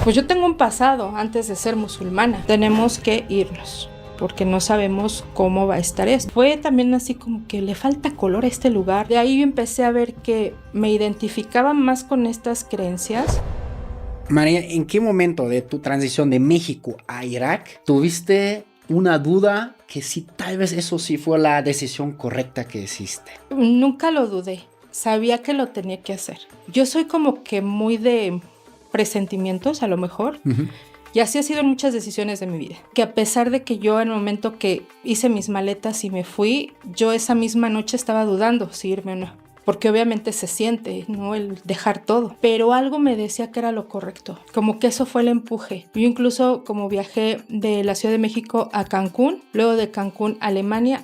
Pues yo tengo un pasado antes de ser musulmana. Tenemos que irnos porque no sabemos cómo va a estar esto. Fue también así como que le falta color a este lugar. De ahí yo empecé a ver que me identificaba más con estas creencias. María, ¿en qué momento de tu transición de México a Irak tuviste una duda que sí, tal vez eso sí fue la decisión correcta que hiciste? Nunca lo dudé. Sabía que lo tenía que hacer. Yo soy como que muy de presentimientos, a lo mejor. Uh-huh. Y así ha sido en muchas decisiones de mi vida. Que a pesar de que yo en el momento que hice mis maletas y me fui, yo esa misma noche estaba dudando si irme o no. Porque obviamente se siente, ¿no? El dejar todo. Pero algo me decía que era lo correcto. Como que eso fue el empuje. Yo incluso como viajé de la Ciudad de México a Cancún, luego de Cancún a Alemania,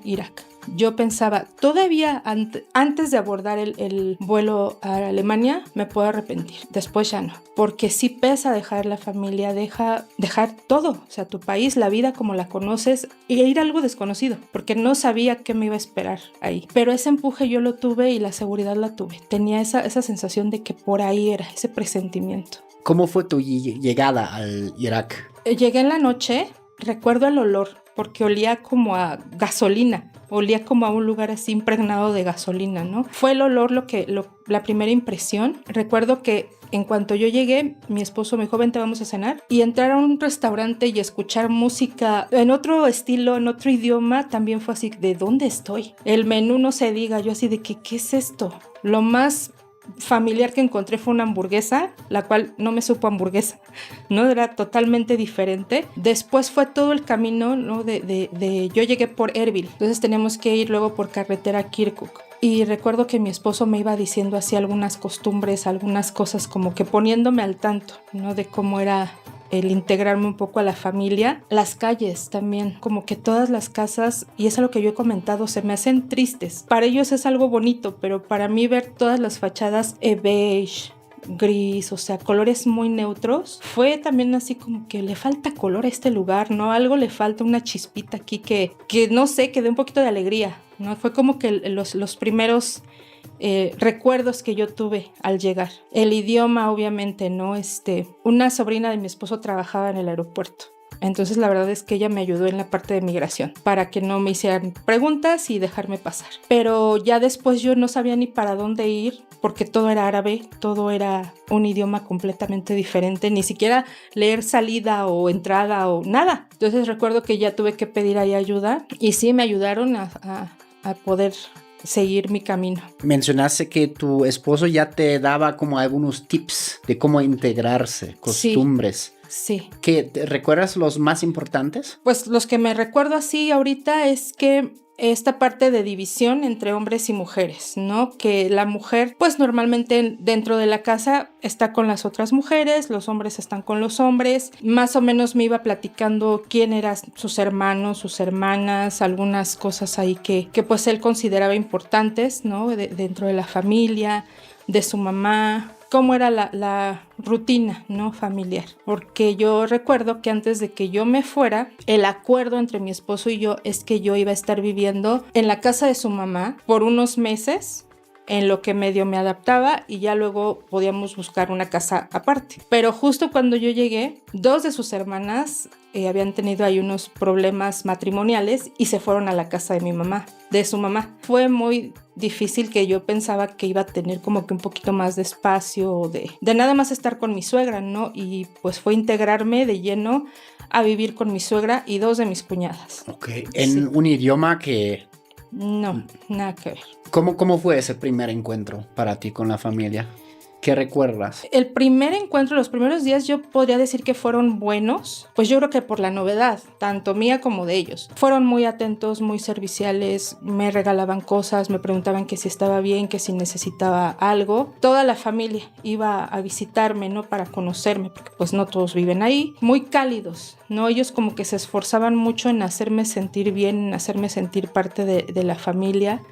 Irak. Yo pensaba, todavía antes de abordar el vuelo a Alemania, me puedo arrepentir. Después ya no. Porque sí pesa dejar la familia, dejar todo. O sea, tu país, la vida como la conoces, y ir a algo desconocido. Porque no sabía qué me iba a esperar ahí. Pero ese empuje yo lo tuve y la seguridad la tuve. Tenía esa sensación de que por ahí era, ese presentimiento. ¿Cómo fue tu llegada al Irak? Llegué en la noche, recuerdo el olor, porque olía como a gasolina. Olía como a un lugar así impregnado de gasolina, ¿no? Fue el olor la primera impresión. Recuerdo que en cuanto yo llegué, mi esposo me dijo, vente, vamos a cenar. Y entrar a un restaurante y escuchar música en otro estilo, en otro idioma, también fue así, ¿de dónde estoy? El menú no se diga, yo así de que, ¿qué es esto? Lo más familiar que encontré fue una hamburguesa, la cual no me supo hamburguesa, ¿no? Era totalmente diferente. Después fue todo el camino, ¿no? Yo llegué por Erbil, entonces teníamos que ir luego por carretera a Kirkuk. Y recuerdo que mi esposo me iba diciendo así algunas costumbres, algunas cosas como que poniéndome al tanto, ¿no? De cómo era el integrarme un poco a la familia. Las calles también, como que todas las casas, y es algo que yo he comentado, se me hacen tristes. Para ellos es algo bonito, pero para mí ver todas las fachadas beige, gris, o sea, colores muy neutros, fue también así como que le falta color a este lugar, ¿no? Algo le falta, una chispita aquí que no sé, que dé un poquito de alegría, ¿no? Fue como que los primeros recuerdos que yo tuve al llegar. El idioma, obviamente, ¿no? Una sobrina de mi esposo trabajaba en el aeropuerto. Entonces la verdad es que ella me ayudó en la parte de migración para que no me hicieran preguntas y dejarme pasar. Pero ya después yo no sabía ni para dónde ir porque todo era árabe, todo era un idioma completamente diferente, ni siquiera leer salida o entrada o nada. Entonces recuerdo que ya tuve que pedir ahí ayuda y sí me ayudaron a poder seguir mi camino. Mencionaste que tu esposo ya te daba como algunos tips de cómo integrarse, costumbres. Sí. ¿Qué, recuerdas los más importantes? Pues los que me recuerdo así ahorita es que esta parte de división entre hombres y mujeres, ¿no? Que la mujer, pues normalmente dentro de la casa está con las otras mujeres, los hombres están con los hombres. Más o menos me iba platicando quién eran sus hermanos, sus hermanas, algunas cosas ahí que pues él consideraba importantes, ¿no? Dentro de la familia, de su mamá. Cómo era la rutina, ¿no? Familiar. Porque yo recuerdo que antes de que yo me fuera, el acuerdo entre mi esposo y yo es que yo iba a estar viviendo en la casa de su mamá por unos meses, en lo que medio me adaptaba y ya luego podíamos buscar una casa aparte. Pero justo cuando yo llegué, 2 de sus hermanas habían tenido ahí unos problemas matrimoniales y se fueron a la casa de mi mamá, de su mamá. Fue muy difícil, que yo pensaba que iba a tener como que un poquito más de espacio, de nada más estar con mi suegra, ¿no? Y pues fue integrarme de lleno a vivir con mi suegra y 2 de mis cuñadas. Ok, en un idioma que... No, nada que ver. ¿Cómo fue ese primer encuentro para ti con la familia? ¿Qué recuerdas? El primer encuentro, los primeros días yo podría decir que fueron buenos, pues yo creo que por la novedad, tanto mía como de ellos. Fueron muy atentos, muy serviciales, me regalaban cosas, me preguntaban que si estaba bien, que si necesitaba algo. Toda la familia iba a visitarme, ¿no? Para conocerme, porque pues no todos viven ahí. Muy cálidos, ¿no? Ellos como que se esforzaban mucho en hacerme sentir bien, en hacerme sentir parte de la familia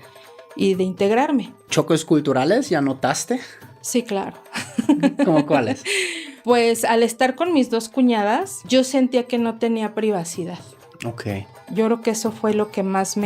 y de integrarme. ¿Choques culturales ya notaste? Sí, claro. ¿Cómo cuáles? Pues al estar con mis 2 cuñadas, yo sentía que no tenía privacidad. Ok. Yo creo que eso fue lo que más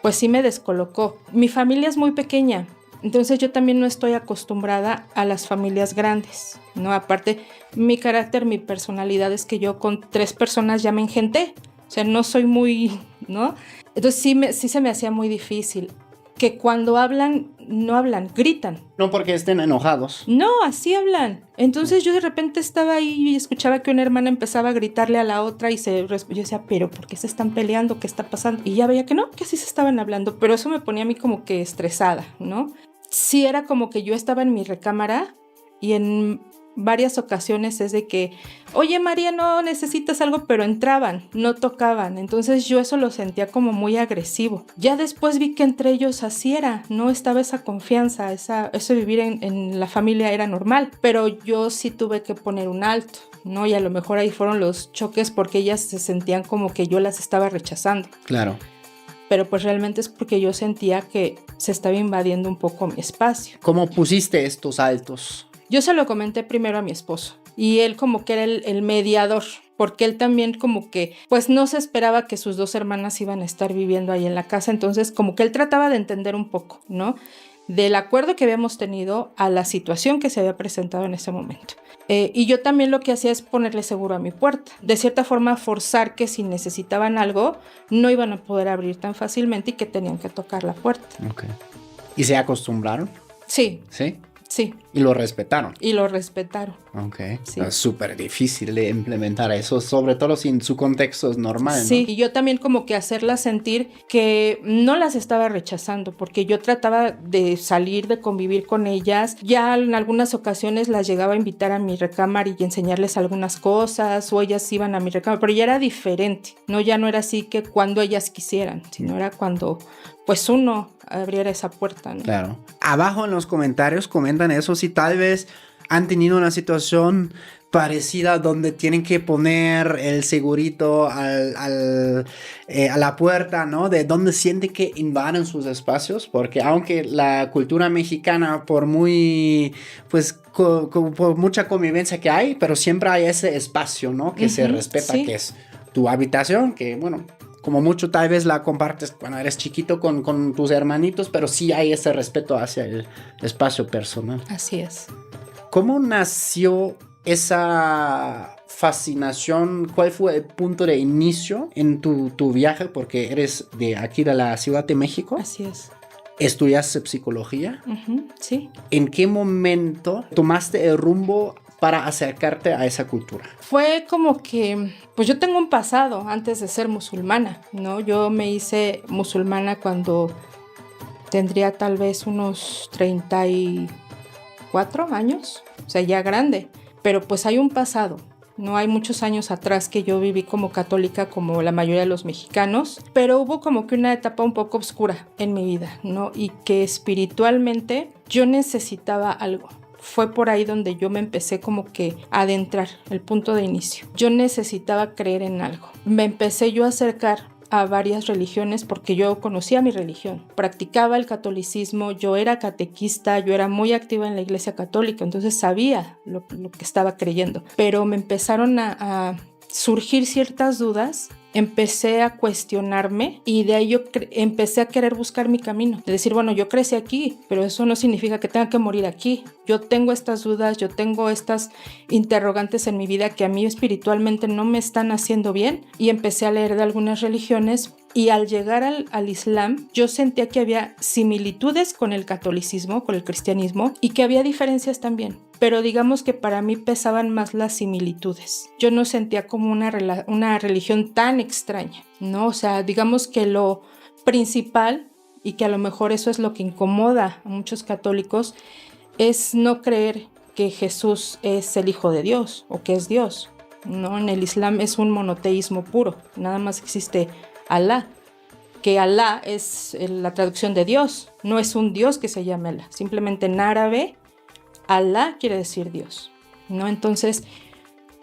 pues sí me descolocó. Mi familia es muy pequeña. Entonces yo también no estoy acostumbrada a las familias grandes, ¿no? Aparte, mi carácter, mi personalidad es que yo con 3 personas ya me engenté. O sea, no soy muy, ¿no? Entonces sí se me hacía muy difícil. Que cuando hablan, no hablan, gritan. No porque estén enojados. No, así hablan. Entonces yo de repente estaba ahí y escuchaba que una hermana empezaba a gritarle a la otra y yo decía, pero ¿por qué se están peleando? ¿Qué está pasando? Y ya veía que no, que así se estaban hablando, pero eso me ponía a mí como que estresada, ¿no? Sí era como que yo estaba en mi recámara y en varias ocasiones es de que, oye María, no necesitas algo, pero entraban, no tocaban. Entonces yo eso lo sentía como muy agresivo. Ya después vi que entre ellos así era, no estaba esa confianza, eso de vivir en la familia era normal, pero yo sí tuve que poner un alto, ¿no? Y a lo mejor ahí fueron los choques porque ellas se sentían como que yo las estaba rechazando. Claro. Pero pues realmente es porque yo sentía que se estaba invadiendo un poco mi espacio. ¿Cómo pusiste estos altos? Yo se lo comenté primero a mi esposo y él como que era el mediador, porque él también como que pues no se esperaba que sus 2 hermanas iban a estar viviendo ahí en la casa, entonces como que él trataba de entender un poco, ¿no? Del acuerdo que habíamos tenido a la situación que se había presentado en ese momento. Y yo también lo que hacía es ponerle seguro a mi puerta. De cierta forma forzar que si necesitaban algo no iban a poder abrir tan fácilmente y que tenían que tocar la puerta. Okay. ¿Y se acostumbraron? Sí. ¿Sí? Sí. Y lo respetaron. Y lo respetaron. Ok. Sí. Es súper difícil de implementar eso, sobre todo si en su contexto es normal, Sí, ¿no? y yo también como que hacerlas sentir que no las estaba rechazando, porque yo trataba de salir, de convivir con ellas. Ya en algunas ocasiones las llegaba a invitar a mi recámara y enseñarles algunas cosas, o ellas iban a mi recámara, pero ya era diferente, ¿no? Ya no era así que cuando ellas quisieran, sino era cuando pues uno abriera esa puerta, ¿no? Claro. Abajo en los comentarios comentan eso, si tal vez han tenido una situación parecida donde tienen que poner el segurito a la puerta, ¿no? De donde sienten que invaden sus espacios, porque aunque la cultura mexicana por muy, pues, por mucha convivencia que hay, pero siempre hay ese espacio, ¿no? Que se respeta, sí. que es tu habitación, que bueno, como mucho tal vez la compartes cuando eres chiquito con tus hermanitos, pero sí hay ese respeto hacia el espacio personal. Así es. ¿Cómo nació esa fascinación? ¿Cuál fue el punto de inicio en tu viaje? Porque eres de aquí, de la Ciudad de México. Así es. ¿Estudiaste psicología? Sí. ¿En qué momento tomaste el rumbo para acercarte a esa cultura? Fue como que, pues yo tengo un pasado antes de ser musulmana, ¿no? Yo me hice musulmana cuando tendría tal vez unos 34 años, o sea, ya grande, pero pues hay un pasado. No hay muchos años atrás que yo viví como católica como la mayoría de los mexicanos, pero hubo como que una etapa un poco oscura en mi vida, ¿no? Y que espiritualmente yo necesitaba algo. Fue por ahí donde yo me empecé como que a adentrar, el punto de inicio. Yo necesitaba creer en algo. Me empecé yo a acercar a varias religiones porque yo conocía mi religión, practicaba el catolicismo, yo era catequista, yo era muy activa en la iglesia católica, entonces sabía lo que estaba creyendo, pero me empezaron a surgir ciertas dudas, empecé a cuestionarme y de ahí yo empecé a querer buscar mi camino, de decir, bueno, yo crecí aquí, pero eso no significa que tenga que morir aquí. Yo tengo estas dudas, yo tengo estas interrogantes en mi vida que a mí espiritualmente no me están haciendo bien, y empecé a leer de algunas religiones. Y al llegar al Islam, yo sentía que había similitudes con el catolicismo, con el cristianismo, y que había diferencias también. Pero digamos que para mí pesaban más las similitudes. Yo no sentía como una religión tan extraña, ¿no? O sea, digamos que lo principal, y que a lo mejor eso es lo que incomoda a muchos católicos, es no creer que Jesús es el Hijo de Dios o que es Dios, ¿no? En el Islam es un monoteísmo puro, nada más existe Alá, que Alá es la traducción de Dios, no es un Dios que se llame Alá, simplemente en árabe Alá quiere decir Dios, ¿no? Entonces,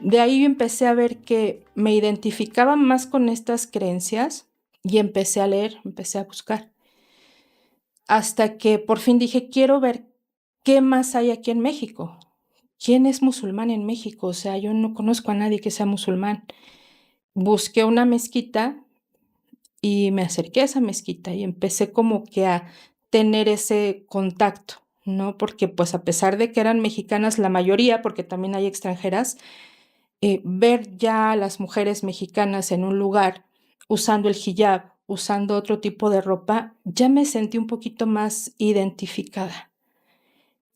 de ahí yo empecé a ver que me identificaba más con estas creencias y empecé a leer, empecé a buscar, hasta que por fin dije, quiero ver qué más hay aquí en México. ¿Quién es musulmán en México? O sea, yo no conozco a nadie que sea musulmán. Busqué una mezquita y me acerqué a esa mezquita y empecé como que a tener ese contacto, ¿no? Porque pues a pesar de que eran mexicanas la mayoría, porque también hay extranjeras, ver ya a las mujeres mexicanas en un lugar usando el hijab, usando otro tipo de ropa, ya me sentí un poquito más identificada.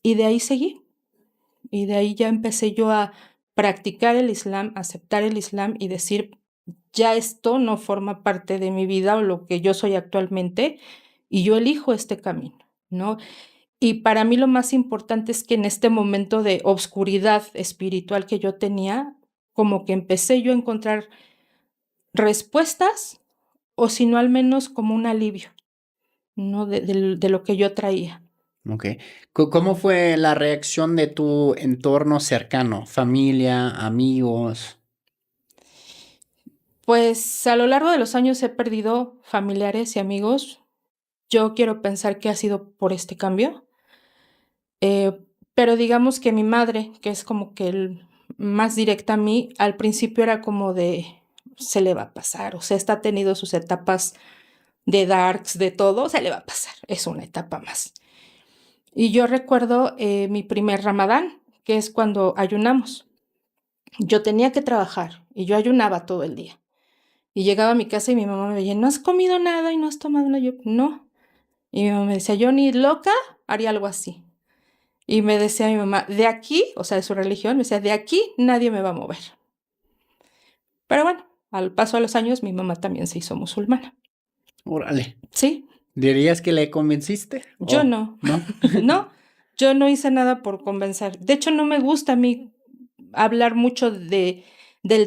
Y de ahí seguí. Y de ahí ya empecé yo a practicar el Islam, aceptar el Islam y decir, ya esto no forma parte de mi vida o lo que yo soy actualmente, y yo elijo este camino, ¿no? Y para mí lo más importante es que en este momento de obscuridad espiritual que yo tenía, como que empecé yo a encontrar respuestas, o si no al menos como un alivio, ¿no? De lo que yo traía. Ok. ¿Cómo fue la reacción de tu entorno cercano? Familia, amigos. Pues a lo largo de los años he perdido familiares y amigos. Yo quiero pensar que ha sido por este cambio. Eh, pero digamos que mi madre, que es como que el más directa a mí, al principio era como de, se le va a pasar, o sea, está ha tenido sus etapas de darks, de todo, se le va a pasar, es una etapa más. Y yo recuerdo mi primer Ramadán, que es cuando ayunamos. Yo tenía que trabajar y yo ayunaba todo el día. Y llegaba a mi casa y mi mamá me veía, ¿no has comido nada y no has tomado nada? Yo, no. Y mi mamá me decía, yo ni loca haría algo así. Y me decía mi mamá, de aquí, o sea, de su religión, me decía, de aquí nadie me va a mover. Pero bueno, al paso de los años, mi mamá también se hizo musulmana. Órale. Sí, ¿Dirías que le convenciste? yo ¿O no. no? No, yo no hice nada por convencer. De hecho, no me gusta a mí hablar mucho del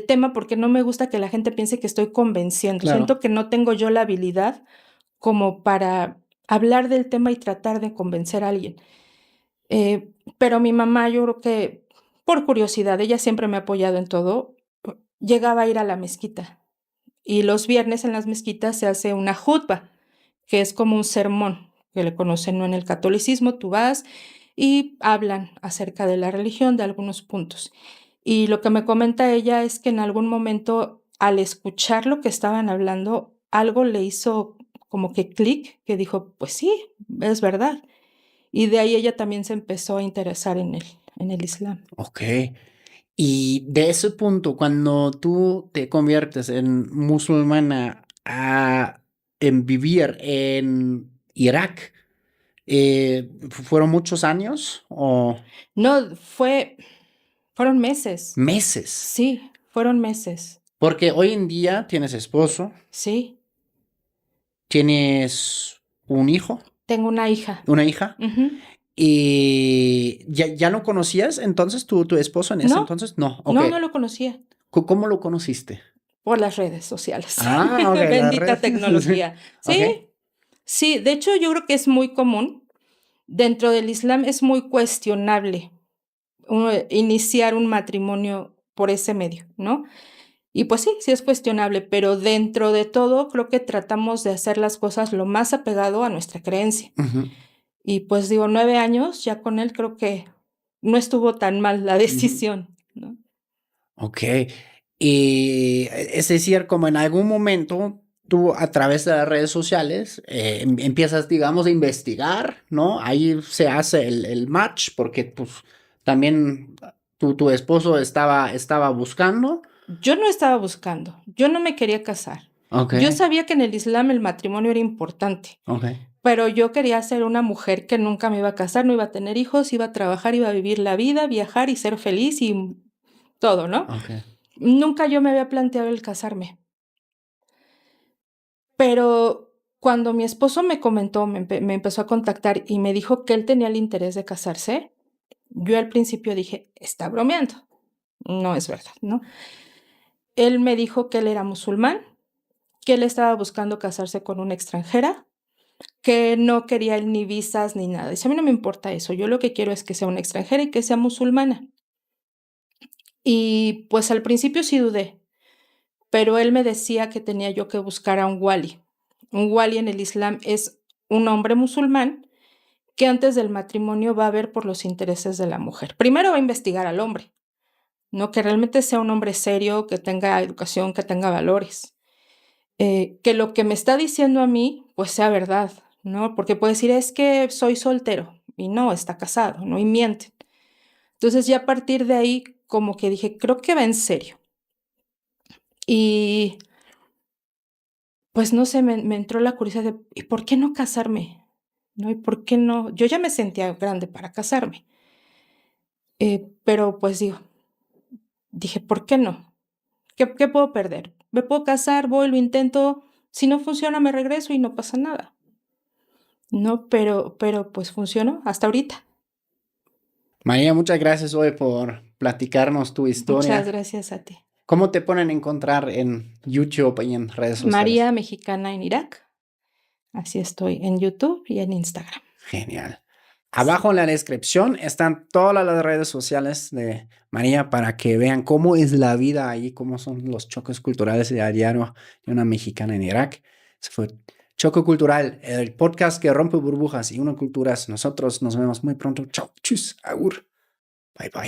tema porque no me gusta que la gente piense que estoy convenciendo. Claro. Siento que no tengo yo la habilidad como para hablar del tema y tratar de convencer a alguien. Pero mi mamá, yo creo que por curiosidad, ella siempre me ha apoyado en todo, llegaba a ir a la mezquita. Y los viernes en las mezquitas se hace una jutba, que es como un sermón, que le conocen, ¿no? En el catolicismo, tú vas y hablan acerca de la religión, de algunos puntos. Y lo que me comenta ella es que en algún momento, al escuchar lo que estaban hablando, algo le hizo como que clic, que dijo, pues sí, es verdad. Y de ahí ella también se empezó a interesar en el Islam. Ok. Y de ese punto, cuando tú te conviertes en musulmana en vivir en Irak, ¿fueron muchos años o No, fueron meses. meses? Sí, fueron meses. Porque hoy en día tienes esposo, Sí, tienes un hijo, tengo una hija. una hija, Ujú. y ya lo conocías entonces tu esposo en ese No, entonces? No, ok. no lo conocía ¿Cómo lo conociste? por las redes sociales. Ah, ok, la red. Bendita tecnología. Ok. Sí, sí, de hecho yo creo que es muy común. Dentro del Islam es muy cuestionable iniciar un matrimonio por ese medio, ¿no? Y pues sí, sí es cuestionable, pero dentro de todo creo que tratamos de hacer las cosas lo más apegado a nuestra creencia. Ujú, Y pues digo, 9 años ya con él creo que no estuvo tan mal la ujú. decisión, ¿no? Ok. Y es decir, como en algún momento tú a través de las redes sociales empiezas, digamos, a investigar, ¿no? Ahí se hace el match porque pues también tu esposo estaba buscando. Yo no estaba buscando, yo no me quería casar. Ok, Yo sabía que en el Islam el matrimonio era importante, ok, pero yo quería ser una mujer que nunca me iba a casar, no iba a tener hijos, iba a trabajar, iba a vivir la vida, viajar y ser feliz y todo, ¿no? ok. Nunca yo me había planteado el casarme. Pero cuando mi esposo me comentó, me empezó a contactar y me dijo que él tenía el interés de casarse, yo al principio dije, está bromeando, no es verdad, ¿no? Él me dijo que él era musulmán, que él estaba buscando casarse con una extranjera, que no quería él ni visas ni nada. Dice, a mí no me importa eso, yo lo que quiero es que sea una extranjera y que sea musulmana. Y pues al principio sí dudé, pero él me decía que tenía yo que buscar a un wali. Un wali en el Islam es un hombre musulmán que antes del matrimonio va a ver por los intereses de la mujer. Primero va a investigar al hombre, ¿no? Que realmente sea un hombre serio, que tenga educación, que tenga valores. Que lo que me está diciendo a mí, pues sea verdad, ¿no? Porque puede decir, es que soy soltero, y no, está casado, ¿no? Y mienten. Entonces ya a partir de ahí, como que dije, creo que va en serio. Y pues no sé, me entró la curiosidad de, ¿y por qué no casarme? ¿No? ¿Y por qué no? Yo ya me sentía grande para casarme, pero pues dije, ¿por qué no? ¿Qué puedo perder? Me puedo casar, voy, lo intento, si no funciona me regreso y no pasa nada, ¿no? Pero pues funcionó hasta ahorita. María, muchas gracias hoy por platicarnos tu Muchas historia. gracias a ti. ¿Cómo te ponen a encontrar en YouTube y en redes sociales? María Mexicana en Irak, así estoy en YouTube y en Instagram. Genial. Abajo Sí. en la descripción están todas las redes sociales de María para que vean cómo es la vida ahí, cómo son los choques culturales de a diario de una mexicana en Irak. Eso fue Choque Cultural, el podcast que rompe burbujas y una culturas. Nosotros nos vemos muy pronto. Chao, chus, agur. Bye bye.